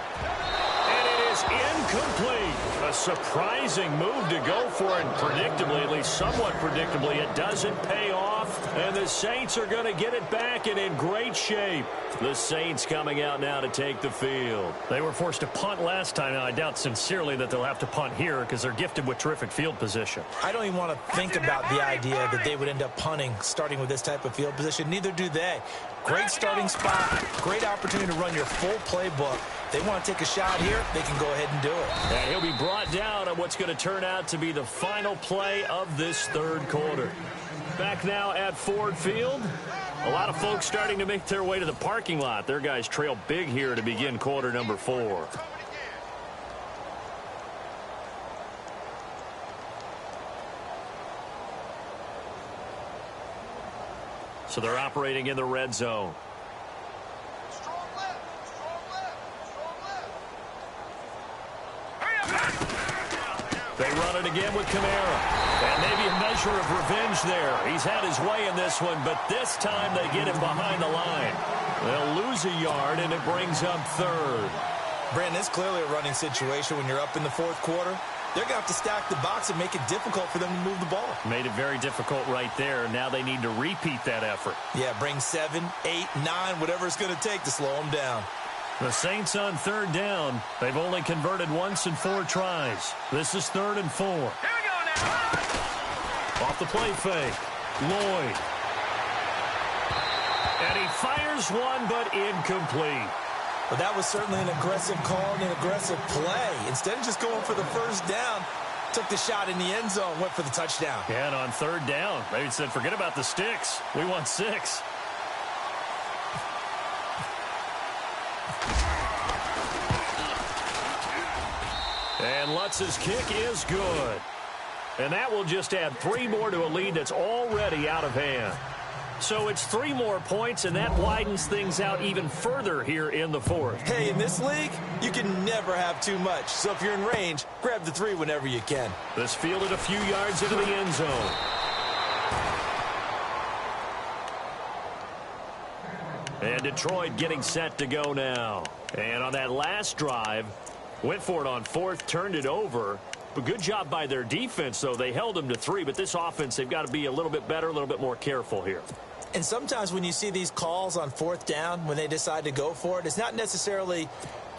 And it is incomplete. A surprising move to go for it. Predictably, at least somewhat predictably, it doesn't pay off. And the Saints are going to get it back and in great shape. The Saints coming out now to take the field. They were forced to punt last time. Now, I doubt sincerely that they'll have to punt here because they're gifted with terrific field position. I don't even want to think about the idea that they would end up punting starting with this type of field position. Neither do they. Great starting spot, great opportunity to run your full playbook. They want to take a shot here, they can go ahead and do it. And he'll be brought down on what's going to turn out to be the final play of this 3rd quarter. Back now at Ford Field. A lot of folks starting to make their way to the parking lot. Their guys trail big here to begin quarter number 4. So they're operating in the red zone. They run it again with Kamara. And maybe a measure of revenge there. He's had his way in this one, but this time they get him behind the line. They'll lose a yard, and it brings up 3rd. Brandon, it's clearly a running situation when you're up in the 4th quarter. They're going to have to stack the box and make it difficult for them to move the ball. Made it very difficult right there. Now they need to repeat that effort. Yeah, bring 7, 8, 9, whatever it's going to take to slow them down. The Saints on 3rd down. They've only converted once in 4 tries. This is 3rd and 4. Here we go now. Off the play fake. Lloyd. And he fires one, but incomplete. But that was certainly an aggressive call and an aggressive play. Instead of just going for the first down, took the shot in the end zone, went for the touchdown. Yeah, and on 3rd down, they said, forget about the sticks. We want 6. And Lutz's kick is good. And that will just add 3 more to a lead that's already out of hand. So it's 3 more points, and that widens things out even further here in the 4th. Hey, in this league, you can never have too much. So if you're in range, grab the 3 whenever you can. This fielded a few yards into the end zone. And Detroit getting set to go now. And on that last drive, went for it on 4th, turned it over. But good job by their defense, though. They held them to 3, but this offense, they've got to be a little bit better, a little bit more careful here. And sometimes when you see these calls on 4th down, when they decide to go for it, it's not necessarily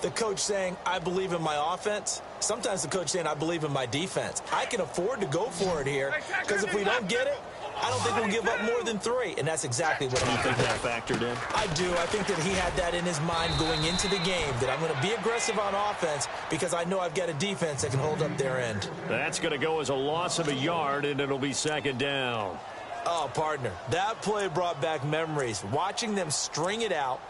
the coach saying, I believe in my offense. Sometimes the coach saying, I believe in my defense. I can afford to go for it here, because if we don't get it, I don't think we'll give up more than 3. And that's exactly what he think that factored in. I do. I think that he had that in his mind going into the game, that I'm going to be aggressive on offense because I know I've got a defense that can hold up their end. That's going to go as a loss of a yard, and it'll be 2nd down. Oh, partner, that play brought back memories. Watching them string it out,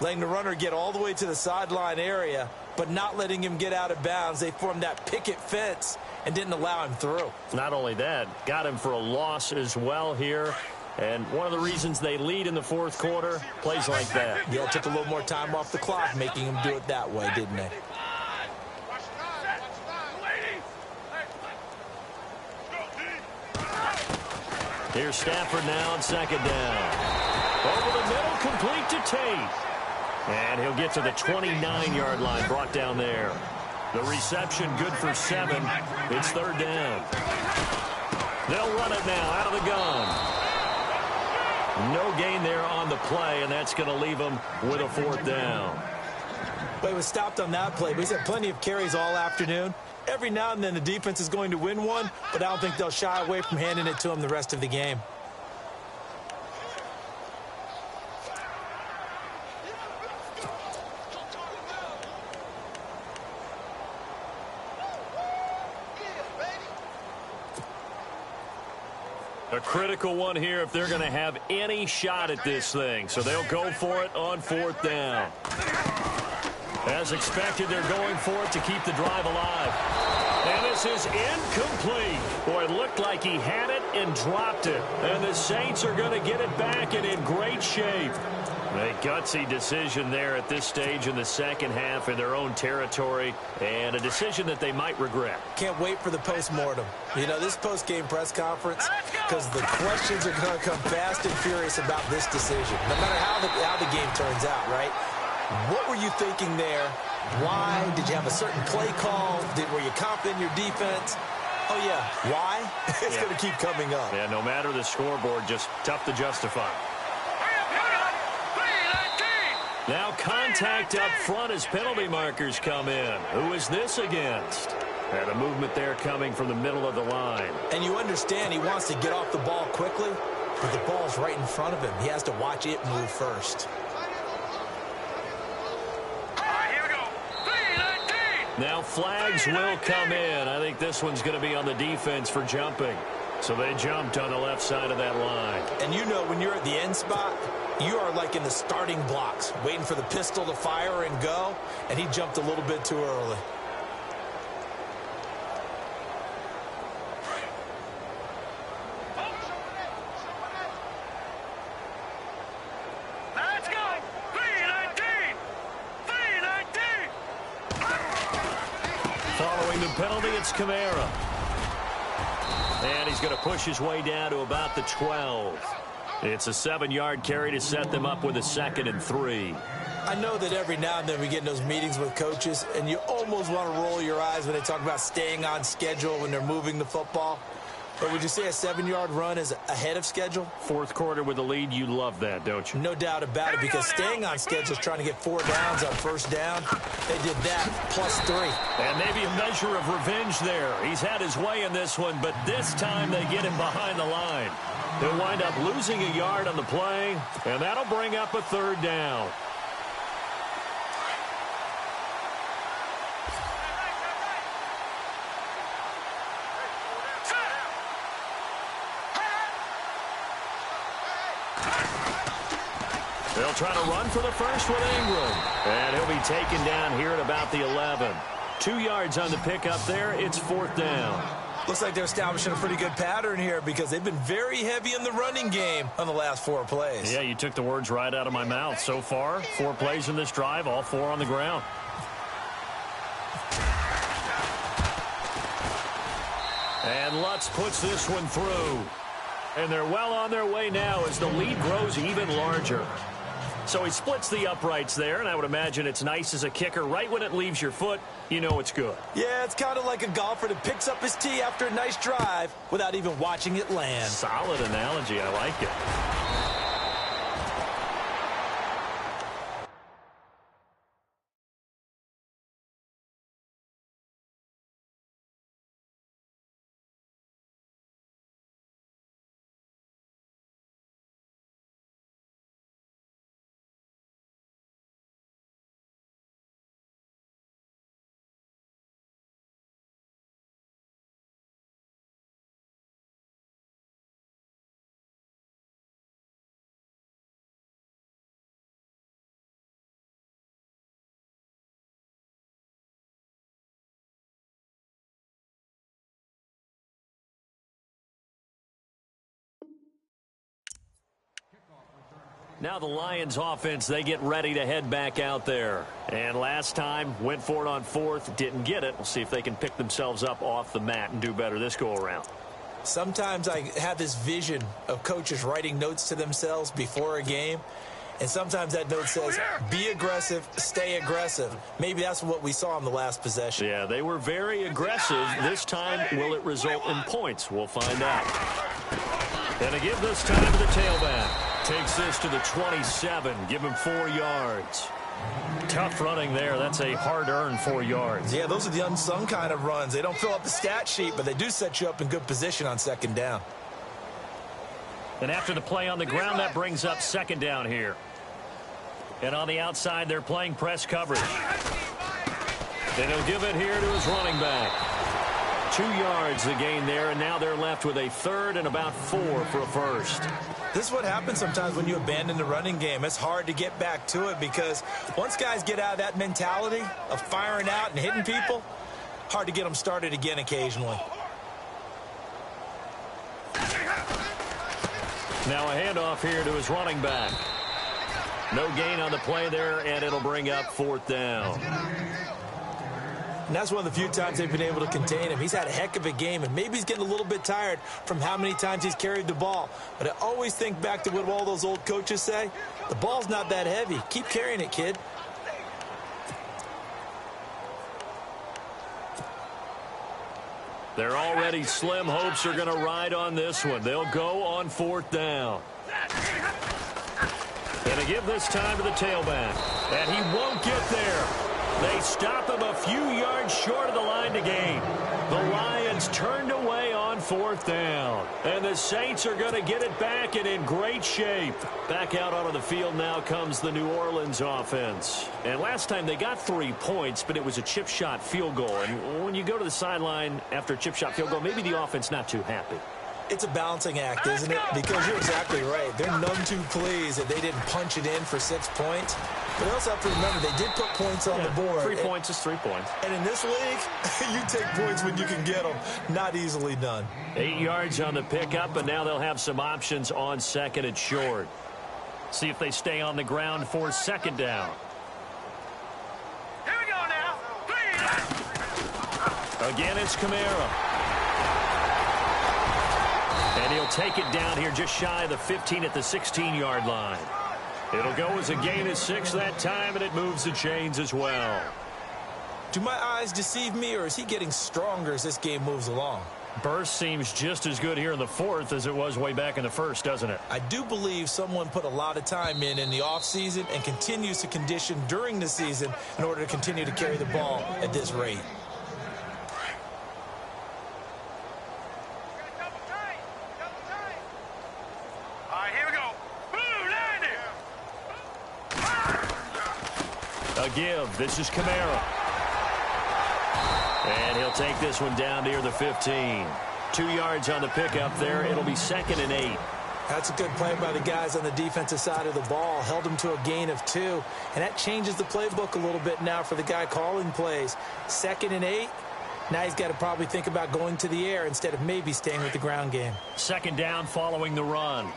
letting the runner get all the way to the sideline area, but not letting him get out of bounds. They formed that picket fence and didn't allow him through. Not only that, got him for a loss as well here. And one of the reasons they lead in the fourth quarter, plays like that. Yeah, it took a little more time off the clock, making him do it that way, didn't they? Here's Stafford now on second down. Over the middle, complete to Tate. And he'll get to the 29-yard line, brought down there. The reception good for 7. It's third down. They'll run it now out of the gun. No gain there on the play, and that's going to leave them with a fourth down. But he was stopped on that play, but he's had plenty of carries all afternoon. Every now and then the defense is going to win one, but I don't think they'll shy away from handing it to him the rest of the game. A critical one here if they're going to have any shot at this thing. So they'll go for it on fourth down. As expected, they're going for it to keep the drive alive. And this is incomplete. Boy, it looked like he had it and dropped it. And the Saints are going to get it back and in great shape. A gutsy decision there at this stage in the second half in their own territory, and a decision that they might regret. Can't wait for the post-mortem. You know, this post-game press conference, because the questions are going to come fast and furious about this decision, no matter how the game turns out, right? What were you thinking there? Why? Did you have a certain play call? Were you confident in your defense? Oh, yeah. Why? It's going to keep coming up. Yeah, no matter the scoreboard, just tough to justify. Now contact up front as penalty markers come in. Who is this against? And a movement there coming from the middle of the line. And you understand he wants to get off the ball quickly, but the ball's right in front of him. He has to watch it move first. Now flags will come in. I think this one's going to be on the defense for jumping. So they jumped on the left side of that line. And you know when you're at the end spot, you are like in the starting blocks, waiting for the pistol to fire and go, and he jumped a little bit too early. Let's go! 319! 319! Following the penalty, it's Kamara. And he's going to push his way down to about the 12. It's a 7-yard carry to set them up with a 2nd and 3. I know that every now and then we get in those meetings with coaches, and you almost want to roll your eyes when they talk about staying on schedule when they're moving the football. But would you say a 7-yard run is ahead of schedule? Fourth quarter with the lead, you love that, don't you? No doubt about it, because staying on schedule is trying to get 4 downs on first down. They did that, plus 3. And maybe a measure of revenge there. He's had his way in this one, but this time they get him behind the line. They'll wind up losing a yard on the play, and that'll bring up a 3rd down. They'll try to run for the first with Ingram. And he'll be taken down here at about the 11. 2 yards on the pickup there. It's 4th down. Looks like they're establishing a pretty good pattern here because they've been very heavy in the running game on the last 4 plays. Yeah, you took the words right out of my mouth. So far, 4 plays in this drive, all 4 on the ground. And Lutz puts this one through. And they're well on their way now as the lead grows even larger. So he splits the uprights there, and I would imagine it's nice as a kicker. Right when it leaves your foot, you know it's good. Yeah, it's kind of like a golfer that picks up his tee after a nice drive without even watching it land. Solid analogy. I like it. Now the Lions offense, they get ready to head back out there. And last time, went for it on fourth, didn't get it. We'll see if they can pick themselves up off the mat and do better this go-around. Sometimes I have this vision of coaches writing notes to themselves before a game. And sometimes that note says, be aggressive, stay aggressive. Maybe that's what we saw in the last possession. Yeah, they were very aggressive. This time, will it result in points? We'll find out. And to give this time to the tailback. Takes this to the 27. Give him 4 yards. Tough running there. That's a hard-earned 4 yards. Yeah, those are the unsung kind of runs. They don't fill up the stat sheet, but they do set you up in good position on second down. And after the play on the ground, that brings up second down here. And on the outside, they're playing press coverage. And he'll give it here to his running back. 2 yards the gain there, and now they're left with a third and about 4 for a first. This is what happens sometimes when you abandon the running game. It's hard to get back to it because once guys get out of that mentality of firing out and hitting people, hard to get them started again occasionally. Now a handoff here to his running back. No gain on the play there, and it'll bring up fourth down. And that's one of the few times they've been able to contain him. He's had a heck of a game, and maybe he's getting a little bit tired from how many times he's carried the ball. But I always think back to what all those old coaches say. The ball's not that heavy. Keep carrying it, kid. They're already slim hopes are going to ride on this one. They'll go on fourth down. And to give this time to the tailback. And he won't get there. They stop him a few yards short of the line to gain. The Lions turned away on fourth down. And the Saints are going to get it back and in great shape. Back out onto the field now comes the New Orleans offense. And last time they got 3 points, but it was a chip shot field goal. And when you go to the sideline after a chip shot field goal, maybe the offense not too happy. It's a balancing act, isn't it? Because you're exactly right. They're none too pleased that they didn't punch it in for 6 points. But they also have to remember they did put points on the board. 3 points is 3 points. And in this league, you take points when you can get them. Not easily done. 8 yards on the pickup, and now they'll have some options on second and short. See if they stay on the ground for second down. Here we go now. Again, it's Kamara. And he'll take it down here just shy of the 15 at the 16-yard line. It'll go as a gain of 6 that time, and it moves the chains as well. Do my eyes deceive me, or is he getting stronger as this game moves along? Burst seems just as good here in the fourth as it was way back in the first, doesn't it? I do believe someone put a lot of time in the offseason and continues to condition during the season in order to continue to carry the ball at this rate. A give. This is Kamara. And he'll take this one down near the 15. 2 yards on the pickup there. It'll be second and 8. That's a good play by the guys on the defensive side of the ball. Held him to a gain of 2. And that changes the playbook a little bit now for the guy calling plays. Second and 8. Now he's got to probably think about going to the air instead of maybe staying with the ground game. Second down following the run.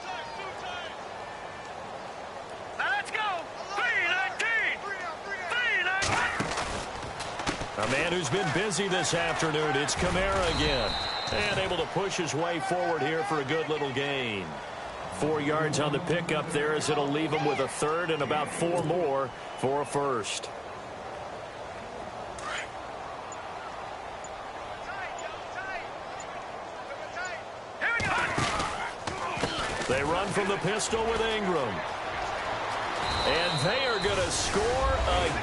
A man who's been busy this afternoon. It's Kamara again. And able to push his way forward here for a good little gain. 4 yards on the pickup there as it'll leave him with a third and about 4 more for a first. They run from the pistol with Ingram. And they are going to score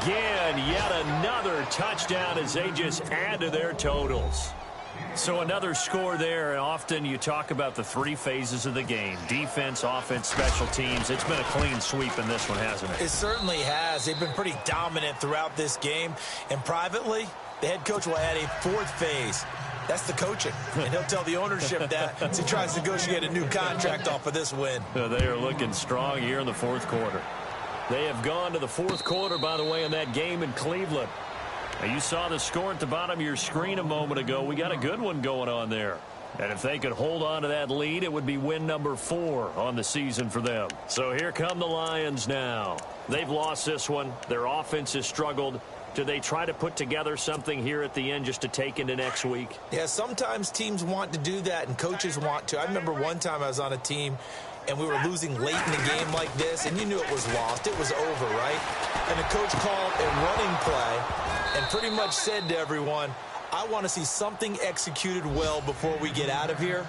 again. Yet another touchdown as they just add to their totals. So another score there. And often you talk about the 3 phases of the game. Defense, offense, special teams. It's been a clean sweep in this one, hasn't it? It certainly has. They've been pretty dominant throughout this game. And privately, the head coach will add a 4th phase. That's the coaching. And he'll tell the ownership that as he tries to negotiate a new contract off of this win. They are looking strong here in the 4th quarter. They have gone to the 4th quarter, by the way, in that game in Cleveland. Now, you saw the score at the bottom of your screen a moment ago. We got a good one going on there. And if they could hold on to that lead, it would be win number 4 on the season for them. So here come the Lions now. They've lost this one. Their offense has struggled. Do they try to put together something here at the end just to take into next week? Yeah, sometimes teams want to do that, and coaches want to. I remember one time I was on a team, and we were losing late in the game like this, and you knew it was lost. It was over, right? And the coach called a running play and pretty much said to everyone, I want to see something executed well before we get out of here.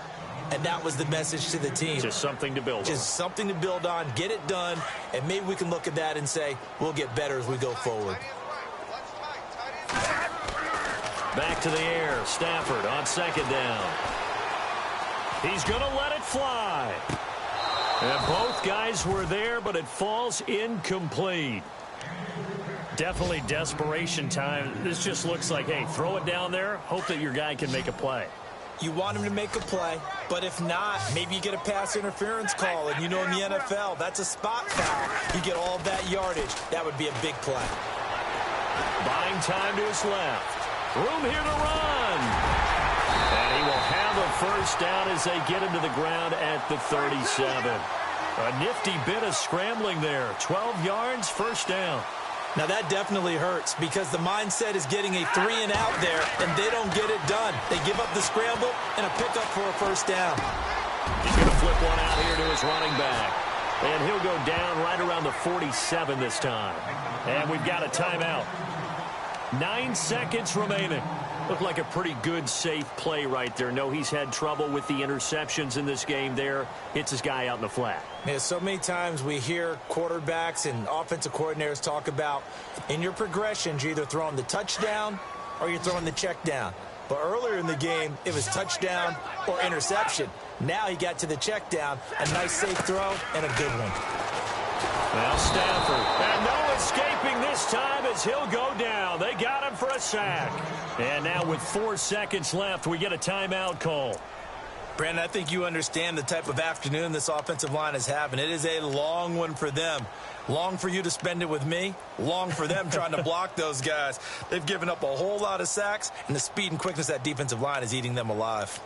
And that was the message to the team. Just something to build on. Just something to build on, get it done, and maybe we can look at that and say, we'll get better as we go forward. Back to the air. Stafford on second down. He's going to let it fly. And both guys were there, but it falls incomplete. Definitely desperation time. This just looks like, hey, throw it down there, hope that your guy can make a play. You want him to make a play, but if not, maybe you get a pass interference call, and you know in the NFL, that's a spot foul. You get all that yardage. That would be a big play. Buying time to his left. Room here to run. And he will have a first down as they get him to the ground at the 37. A nifty bit of scrambling there. 12 yards, first down. Now that definitely hurts because the mindset is getting a 3-and-out there, and they don't get it done. They give up the scramble and a pickup for a first down. He's going to flip one out here to his running back. And he'll go down right around the 47 this time. And we've got a timeout. 9 seconds remaining. Looked like a pretty good, safe play right there. No, he's had trouble with the interceptions in this game there. Hits his guy out in the flat. Yeah, so many times we hear quarterbacks and offensive coordinators talk about in your progressions, you're either throwing the touchdown or you're throwing the check down. But earlier in the game, it was touchdown or interception. Now he got to the check down, a nice safe throw, and a good one. Well, Stafford, and no escaping this time as he'll go down. They got him for a sack. And now with 4 seconds left, we get a timeout call. Brandon, I think you understand the type of afternoon this offensive line is having. It is a long one for them. Long for you to spend it with me. Long for them trying to block those guys. They've given up a whole lot of sacks, and the speed and quickness of that defensive line is eating them alive.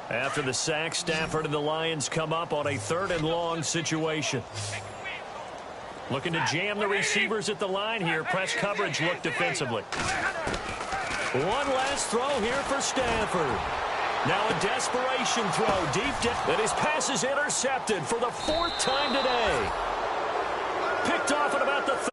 After the sack, Stafford and the Lions come up on a 3rd-and-long situation. Looking to jam the receivers at the line here. Press coverage look defensively. One last throw here for Stafford. Now a desperation throw deep down. And his pass is intercepted for the 4th time today. Picked off at about the